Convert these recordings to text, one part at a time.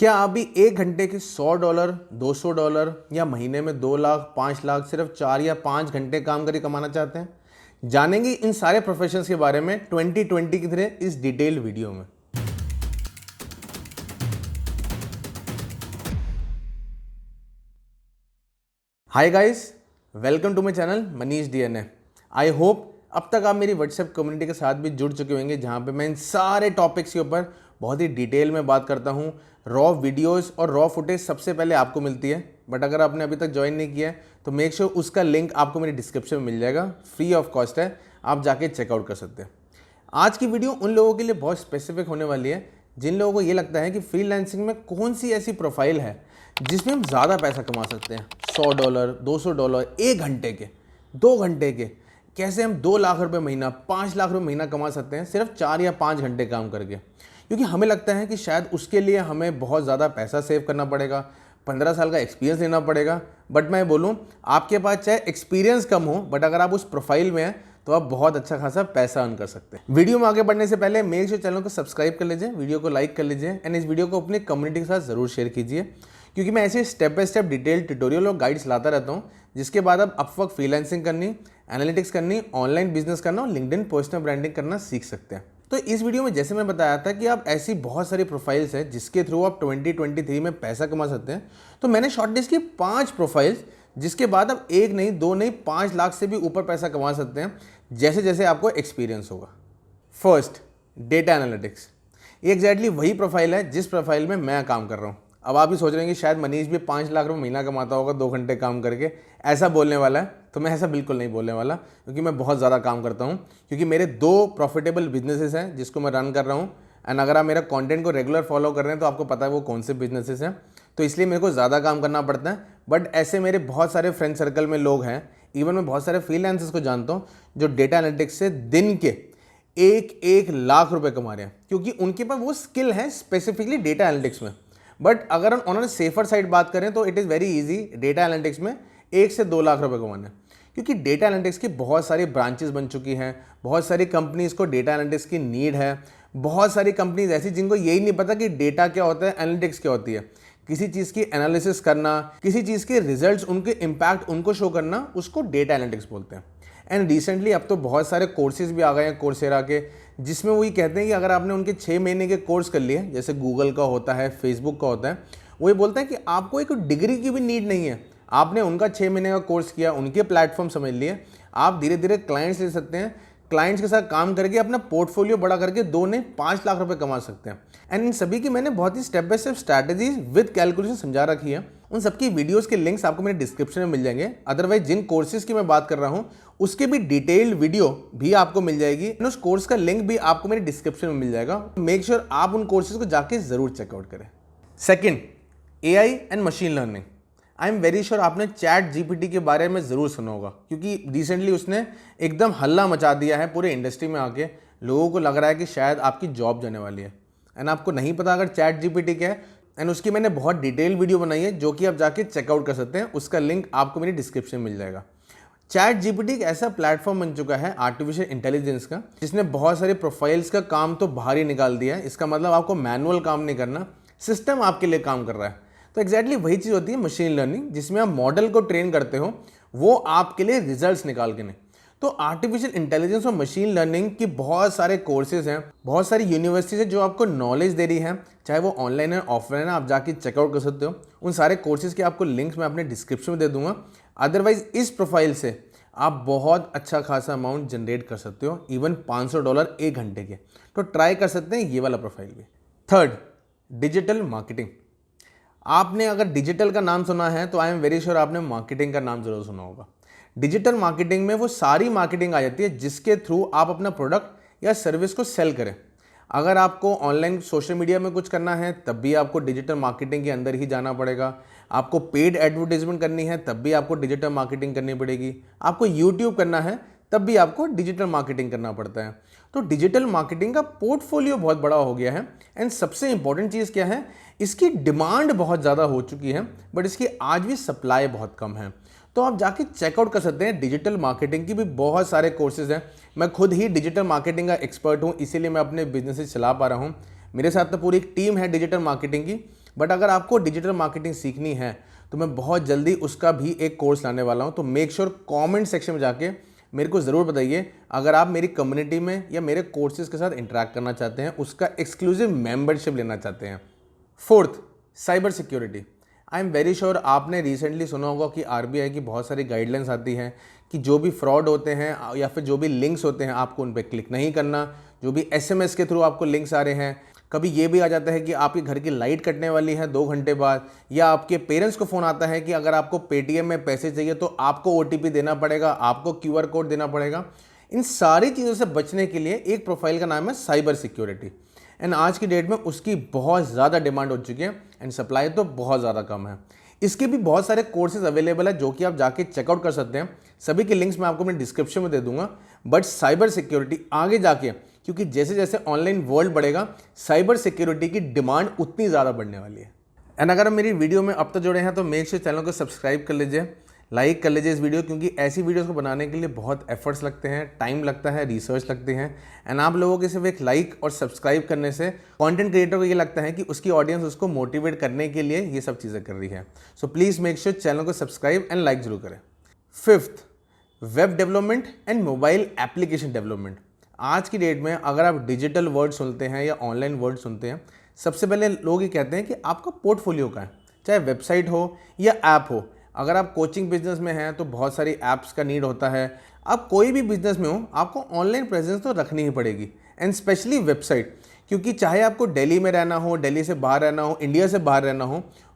क्या आप भी 1 घंटे के $100, $200 या महीने में 2 लाख 5 लाख सिर्फ 4 या 5 घंटे काम करके कमाना चाहते हैं? जानेंगे इन सारे प्रोफेशंस के बारे में 2020 की तरह इस डिटेल वीडियो में। Hi guys, welcome to my channel Manish DNA. I hope अब तक आप मेरी व्हाट्सएप कम्युनिटी के साथ भी जुड़ चुके होंगे, जहां पे मैं इन सारे टॉपिक्स के ऊपर बहुत ही डिटेल में बात करता हूं। रॉ वीडियोस और रॉ फुटेज सबसे पहले आपको मिलती है, बट अगर आपने अभी तक ज्वाइन नहीं किया है तो मेक श्योर उसका लिंक आपको मेरी डिस्क्रिप्शन में मिल जाएगा। फ्री ऑफ कॉस्ट है, आप जाके चेकआउट कर सकते हैं। आज की वीडियो उन लोगों के लिए बहुत स्पेसिफिक होने वाली है जिन लोगों को ये लगता है कि फ्रीलांसिंग में कौन सी ऐसी प्रोफाइल है जिसमें हम ज़्यादा पैसा कमा सकते हैं। $100, $200 1 घंटे के, 2 घंटे के, कैसे हम 2 लाख रुपए महीना, 5 लाख रुपए महीना कमा सकते हैं सिर्फ 4 या 5 घंटे काम करके। क्योंकि हमें लगता है कि शायद उसके लिए हमें बहुत ज़्यादा पैसा सेव करना पड़ेगा, 15 साल का एक्सपीरियंस लेना पड़ेगा। बट मैं बोलूँ, आपके पास चाहे एक्सपीरियंस कम हो, बट अगर आप उस प्रोफाइल में हैं तो आप बहुत अच्छा खासा पैसा अर्न कर सकते हैं। वीडियो में आगे बढ़ने से पहले मेक श्योर चैनल को सब्सक्राइब कर लीजिए, वीडियो को लाइक कर लीजिए एंड इस वीडियो को अपनी कम्युनिटी के साथ ज़रूर शेयर कीजिए, क्योंकि मैं ऐसे step by step detail tutorial और गाइड्स लाता रहता हूँ, जिसके बाद आप अपवर्क फ्रीलांसिंग करनी, एनालिटिक्स करनी, ऑनलाइन बिजनेस करना और लिंक्डइन पर्सनल ब्रांडिंग करना सीख सकते हैं। तो इस वीडियो में जैसे मैं बताया था कि आप ऐसी बहुत सारी प्रोफाइल्स हैं जिसके थ्रू आप 2023 में पैसा कमा सकते हैं, तो मैंने शॉर्टलिस्ट की 5 प्रोफाइल्स जिसके बाद आप 1 नहीं, 2 नहीं, 5 लाख से भी ऊपर पैसा कमा सकते हैं जैसे जैसे आपको एक्सपीरियंस होगा। First, data analytics. ये एग्जैक्टली वही प्रोफाइल है जिस प्रोफाइल में मैं काम कर रहा हूँ। अब आप भी सोच रहे हैं कि शायद मनीष भी 5 लाख रुपये महीना कमाता होगा 2 घंटे काम करके, ऐसा बोलने वाला है। तो मैं ऐसा बिल्कुल नहीं बोलने वाला, क्योंकि मैं बहुत ज़्यादा काम करता हूँ। क्योंकि मेरे 2 प्रॉफिटेबल बिजनेसेस हैं जिसको मैं रन कर रहा हूँ, एंड अगर आप मेरा कंटेंट को रेगुलर फॉलो कर रहे हैं तो आपको पता है वो कौन से बिजनेसेस हैं। तो इसलिए मेरे को ज़्यादा काम करना पड़ता है। बट ऐसे मेरे बहुत सारे फ्रेंड सर्कल में लोग हैं, इवन मैं बहुत सारे फ्रीलांसर्स को जानता हूँ जो डेटा एनालिटिक्स से दिन के 1 लाख रुपए कमा रहे हैं, क्योंकि उनके पास वो स्किल है स्पेसिफिकली डेटा एनालिटिक्स में। बट अगर हम उन्होंने सेफर साइड बात करें तो it is very easy data analytics में 1 से 2 लाख रुपए कमाने, क्योंकि डेटा एनालिटिक्स की बहुत सारी ब्रांचेस बन चुकी हैं। बहुत सारी कंपनीज को डेटा एनालिटिक्स की नीड है। बहुत सारी कंपनीज ऐसी जिनको यही नहीं पता कि डेटा क्या होता है, एनालिटिक्स क्या होती है। किसी चीज़ की एनालिसिस करना, किसी चीज़ के रिजल्ट्स, उनके इम्पैक्ट उनको शो करना, उसको डेटा एनालिटिक्स बोलते हैं। एंड रिसेंटली अब तो बहुत सारे कोर्सेज भी आ गए हैं कोर्सेरा के, जिसमें वो ये कहते हैं कि अगर आपने उनके 6 महीने के कोर्स कर लिए, जैसे गूगल का होता है, फेसबुक का होता है, वो ये बोलता है कि आपको एक डिग्री की भी नीड नहीं है। आपने उनका 6 महीने का कोर्स किया, उनके प्लेटफॉर्म समझ लिए, आप धीरे धीरे क्लाइंट्स ले सकते हैं। क्लाइंट्स के साथ काम करके अपना पोर्टफोलियो बड़ा करके 2 नहीं 5 लाख रुपए कमा सकते हैं। एंड इन सभी की मैंने बहुत ही step by step strategies with calculation समझा रखी है। उन सबकी वीडियोस के लिंक्स आपको मेरे डिस्क्रिप्शन में मिल जाएंगे। अदरवाइज जिन कोर्सेज की मैं बात कर रहा हूं उसके भी डिटेल्ड वीडियो भी आपको मिल जाएगी, उस कोर्स का लिंक भी आपको मेरे डिस्क्रिप्शन में मिल जाएगा। मेक श्योर आप उन कोर्सेज को जाके जरूर चेकआउट करें। Second, AI and machine learning. I am very sure आपने चैट जीपीटी के बारे में ज़रूर सुना होगा, क्योंकि रिसेंटली उसने एकदम हल्ला मचा दिया है पूरे इंडस्ट्री में आके। लोगों को लग रहा है कि शायद आपकी जॉब जाने वाली है। एंड आपको नहीं पता अगर चैट जीपीटी क्या है, एंड उसकी मैंने बहुत डिटेल वीडियो बनाई है जो कि आप जाके चेकआउट कर सकते हैं। उसका लिंक आपको मेरी डिस्क्रिप्शन में मिल जाएगा। चैट जीपीटी एक ऐसा प्लेटफॉर्म बन चुका है आर्टिफिशियल इंटेलिजेंस का, जिसने बहुत सारे प्रोफाइल्स का काम तो बाहर ही निकाल दिया है। इसका मतलब आपको मैनुअल काम नहीं करना, सिस्टम आपके लिए काम कर रहा है। तो एग्जैक्टली वही चीज़ होती है मशीन लर्निंग, जिसमें आप मॉडल को ट्रेन करते हो, वो आपके लिए रिजल्ट्स निकाल के नहीं। तो आर्टिफिशियल इंटेलिजेंस और मशीन लर्निंग की बहुत सारे कोर्सेज हैं, बहुत सारी यूनिवर्सिटीज हैं जो आपको नॉलेज दे रही है, चाहे वो ऑनलाइन है ऑफलाइन है, आप जाके चेकआउट कर सकते हो। उन सारे कोर्सेज के आपको लिंक्स मैं अपने डिस्क्रिप्शन में दे दूंगा। अदरवाइज इस प्रोफाइल से आप बहुत अच्छा खासा अमाउंट जनरेट कर सकते हो, इवन $500 1 घंटे के। तो ट्राई कर सकते हैं ये वाला प्रोफाइल भी। Third, digital marketing. आपने अगर डिजिटल का नाम सुना है तो आई एम वेरी श्योर आपने मार्केटिंग का नाम जरूर सुना होगा। डिजिटल मार्केटिंग में वो सारी मार्केटिंग आ जाती है जिसके थ्रू आप अपना प्रोडक्ट या सर्विस को सेल करें। अगर आपको ऑनलाइन सोशल मीडिया में कुछ करना है तब भी आपको डिजिटल मार्केटिंग के अंदर ही जाना पड़ेगा। आपको पेड एडवर्टाइजमेंट करनी है तब भी आपको डिजिटल मार्केटिंग करनी पड़ेगी। आपको यूट्यूब करना है तब भी आपको डिजिटल मार्केटिंग करना पड़ता है। तो डिजिटल मार्केटिंग का पोर्टफोलियो बहुत बड़ा हो गया है। एंड सबसे इंपॉर्टेंट चीज़ क्या है, इसकी डिमांड बहुत ज़्यादा हो चुकी है, बट इसकी आज भी सप्लाई बहुत कम है। तो आप जाके चेकआउट कर सकते हैं। डिजिटल मार्केटिंग की भी बहुत सारे कोर्सेज हैं। मैं खुद ही डिजिटल मार्केटिंग का एक्सपर्ट हूँ, इसीलिए मैं अपने बिजनेस चला पा रहा हूँ। मेरे साथ तो पूरी एक टीम है डिजिटल मार्केटिंग की, बट अगर आपको डिजिटल मार्केटिंग सीखनी है तो मैं बहुत जल्दी उसका भी एक कोर्स लाने वाला हूँ। तो मेक श्योर कमेंट सेक्शन में जाके मेरे को ज़रूर बताइए अगर आप मेरी कम्युनिटी में या मेरे कोर्सेज के साथ इंटरेक्ट करना चाहते हैं, उसका एक्सक्लूसिव मेंबरशिप लेना चाहते हैं। Fourth, cyber security. I am very sure आपने रिसेंटली सुना होगा कि आरबीआई की बहुत सारी गाइडलाइंस आती हैं कि जो भी फ्रॉड होते हैं या फिर जो भी लिंक्स होते हैं आपको उन पर क्लिक नहीं करना। जो भी एसएमएस के थ्रू आपको लिंक्स आ रहे हैं, कभी ये भी आ जाता है कि आपके घर की लाइट कटने वाली है 2 घंटे बाद, या आपके पेरेंट्स को फ़ोन आता है कि अगर आपको पेटीएम में पैसे चाहिए तो आपको ओटीपी देना पड़ेगा, आपको क्यूआर कोड देना पड़ेगा। इन सारी चीज़ों से बचने के लिए एक प्रोफाइल का नाम है साइबर सिक्योरिटी। एंड आज की डेट में उसकी बहुत ज़्यादा डिमांड हो चुकी है एंड सप्लाई तो बहुत ज़्यादा कम है। इसके भी बहुत सारे कोर्सेज अवेलेबल है जो कि आप जाके चेकआउट कर सकते हैं। सभी के लिंक्स मैं आपको अपने डिस्क्रिप्शन में दे दूंगा। बट साइबर सिक्योरिटी आगे जाके, क्योंकि जैसे जैसे ऑनलाइन वर्ल्ड बढ़ेगा, साइबर सिक्योरिटी की डिमांड उतनी ज़्यादा बढ़ने वाली है। एंड अगर आप मेरी वीडियो में अब तक जुड़े हैं तो मेक श्योर चैनल को सब्सक्राइब कर लीजिए, लाइक कर लीजिए इस वीडियो, क्योंकि ऐसी वीडियोस को बनाने के लिए बहुत एफर्ट्स लगते हैं, टाइम लगता है, रिसर्च लगती है। एंड आप लोगों के सिर्फ एक लाइक और सब्सक्राइब करने से कंटेंट क्रिएटर को ये लगता है कि उसकी ऑडियंस उसको मोटिवेट करने के लिए ये सब चीज़ें कर रही है। So please make sure channel को सब्सक्राइब एंड लाइक जरूर करें। Fifth, web development and mobile application development. आज की डेट में अगर आप डिजिटल वर्ड सुनते हैं या ऑनलाइन वर्ड सुनते हैं, सबसे पहले लोग ये कहते हैं कि आपका पोर्टफोलियो का है, चाहे वेबसाइट हो या ऐप हो। अगर आप कोचिंग बिजनेस में हैं तो बहुत सारी ऐप्स का नीड होता है। आप कोई भी बिजनेस में हो, आपको ऑनलाइन प्रेजेंस तो रखनी ही पड़ेगी, एंड स्पेशली वेबसाइट, क्योंकि चाहे आपको दिल्ली में रहना हो, दिल्ली से बाहर रहना हो, इंडिया से बाहर रहना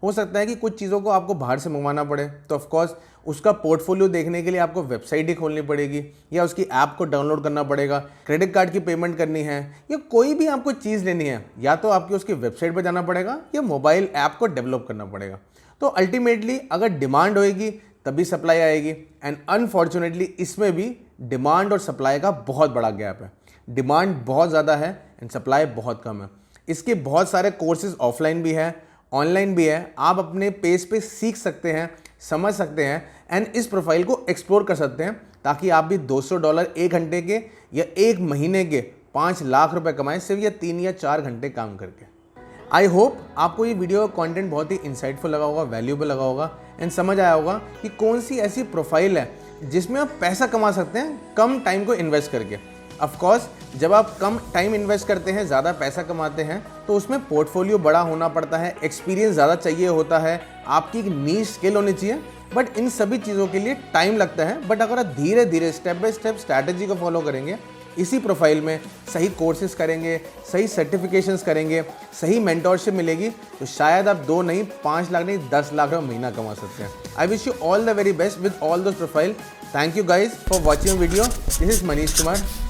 हो सकता है कि कुछ चीज़ों को आपको बाहर से मंगवाना पड़े। तो ऑफकोर्स उसका पोर्टफोलियो देखने के लिए आपको वेबसाइट ही खोलनी पड़ेगी या उसकी ऐप को डाउनलोड करना पड़ेगा। क्रेडिट कार्ड की पेमेंट करनी है या कोई भी आपको चीज़ लेनी है, या तो आपकी उसकी वेबसाइट पर जाना पड़ेगा या मोबाइल ऐप को डेवलप करना पड़ेगा। तो अल्टीमेटली अगर डिमांड होएगी तभी सप्लाई आएगी, एंड अनफॉर्चुनेटली इसमें भी डिमांड और सप्लाई का बहुत बड़ा गैप है। डिमांड बहुत ज़्यादा है एंड सप्लाई बहुत कम है। इसके बहुत सारे कोर्सेज ऑफलाइन भी है, ऑनलाइन भी है। आप अपने पेस पे सीख सकते हैं, समझ सकते हैं एंड इस प्रोफाइल को एक्सप्लोर कर सकते हैं, ताकि आप भी $200 1 घंटे के या 1 महीने के 5 लाख रुपए कमाएं, सिर्फ ये 3 या 4 घंटे काम करके। आई होप आपको ये वीडियो कंटेंट बहुत ही इंसाइटफुल लगा होगा, वैल्यूएबल लगा होगा एंड समझ आया होगा कि कौन सी ऐसी प्रोफाइल है जिसमें आप पैसा कमा सकते हैं कम टाइम को इन्वेस्ट करके। ऑफ कोर्स जब आप कम टाइम इन्वेस्ट करते हैं, ज़्यादा पैसा कमाते हैं, तो उसमें पोर्टफोलियो बड़ा होना पड़ता है, एक्सपीरियंस ज़्यादा चाहिए होता है, आपकी एक नीश स्किल होनी चाहिए। बट इन सभी चीज़ों के लिए टाइम लगता है। बट अगर आप धीरे धीरे स्टेप बाय स्टेप स्ट्रैटेजी को फॉलो करेंगे, इसी प्रोफाइल में सही कोर्सेज करेंगे, सही सर्टिफिकेशंस करेंगे, सही मेंटोरशिप मिलेगी, तो शायद आप 2 नहीं 5 लाख नहीं 10 लाख रुपये महीना कमा सकते हैं। I wish you all the very best with all those profile. Thank you guys for watching video. This is Manish Kumar.